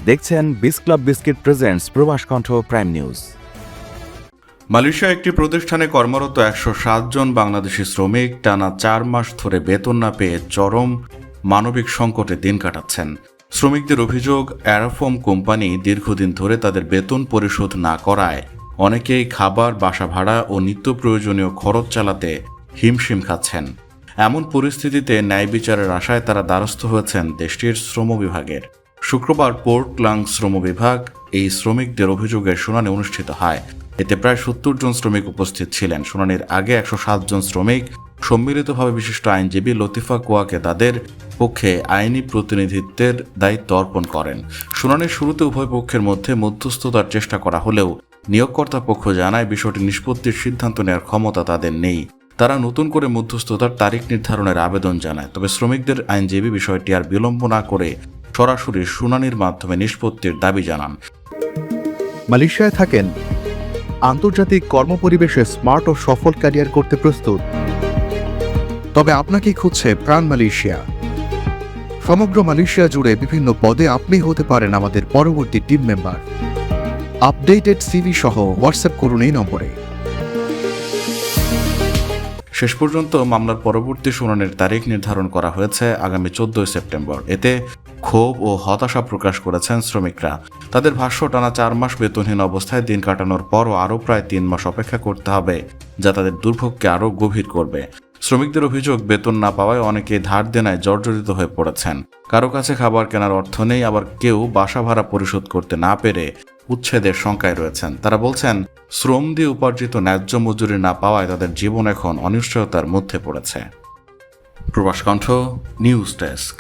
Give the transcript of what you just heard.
দেখছেন বিস club biscuit presents প্রবাস কণ্ঠ প্রাইম নিউজ। মালয়েশিয়া একটি প্রতিষ্ঠানে কর্মরত 107 জন বাংলাদেশি শ্রমিক টানা 4 মাস ধরে বেতন না পেয়ে চরম মানবিক সংকটে দিন কাটাচ্ছেন। শ্রমিকদের অভিযোগ, অ্যারাফোম কোম্পানি দীর্ঘদিন ধরে তাদের বেতন পরিশোধ না করায় অনেকেই খাবার, বাসা ভাড়া ও নিত্য প্রয়োজনীয় খরচ চালাতে হিমশিম খাচ্ছেন। এমন পরিস্থিতিতে ন্যায় বিচারের আশায় তারা দ্বারস্থ হয়েছেন দেশটির শ্রম বিভাগের। শুক্রবার পোর্ট ক্লাং শ্রম বিভাগ এই শ্রমিকদের অভিযোগের শুনানি অনুষ্ঠিত হয়। এতে প্রায় 70 জন শ্রমিক উপস্থিত ছিলেন। শুনানির আগে 107 জন শ্রমিক সম্মিলিতভাবে বিশিষ্ট আইনজীবী লতিফা কোয়াকে তাদের পক্ষে আইনি প্রতিনিধিত্বের দায়িত্ব অর্পণ করেন। শুনানির শুরুতে উভয় পক্ষের মধ্যে মধ্যস্থতার চেষ্টা করা হলেও নিয়োগকর্তা পক্ষ জানায় বিষয়টি নিষ্পত্তির সিদ্ধান্ত নেওয়ার ক্ষমতা তাদের নেই। তারা নতুন করে মধ্যস্থতার তারিখ নির্ধারণের আবেদন জানায়। তবে শ্রমিকদের আইনজীবী বিষয়টি আর বিলম্ব না করে সরাসরি শুনানির মাধ্যমে নিষ্পত্তির দাবি জানান। মালয়েশিয়ায় থাকেন, আন্তর্জাতিক কর্মপরিবেশে স্মার্ট ও সফল ক্যারিয়ার করতে প্রস্তুত, তবে আপনাকে খুঁজছে প্রাণ মালয়েশিয়া। সমগ্র মালয়েশিয়া জুড়ে বিভিন্ন পদে আপনি হতে পারেন আমাদের পরবর্তী টিম মেম্বার। আপডেটেড সিভি সহ হোয়াটসঅ্যাপ করুন এই নম্বরে। শেষ পর্যন্ত মামলার পরবর্তী শুনানির তারিখ নির্ধারণ করা হয়েছে আগামী 14 সেপ্টেম্বর। এতে ক্ষোভ ও হতাশা প্রকাশ করেছেন শ্রমিকরা। তাদের ভাষ্য, টানা 4 মাস বেতনহীন অবস্থায় দিন কাটানোর পরও আরও প্রায় 3 মাস অপেক্ষা করতে হবে, যা তাদের দুর্ভোগকে আরও গভীর করবে। শ্রমিকদের অভিযোগ, বেতন না পাওয়ায় অনেকে ধার দেনায় জর্জরিত হয়ে পড়েছেন। কারো কাছে খাবার কেনার অর্থ নেই, আবার কেউ বাসা ভাড়া পরিশোধ করতে না পেরে উচ্ছেদের শঙ্কায় রয়েছেন। তারা বলছেন, শ্রম দিয়ে উপার্জিত ন্যায্য মজুরি না পাওয়ায় তাদের জীবন এখন অনিশ্চয়তার মধ্যে পড়েছে। প্রবাস কণ্ঠ নিউজ ডেস্ক।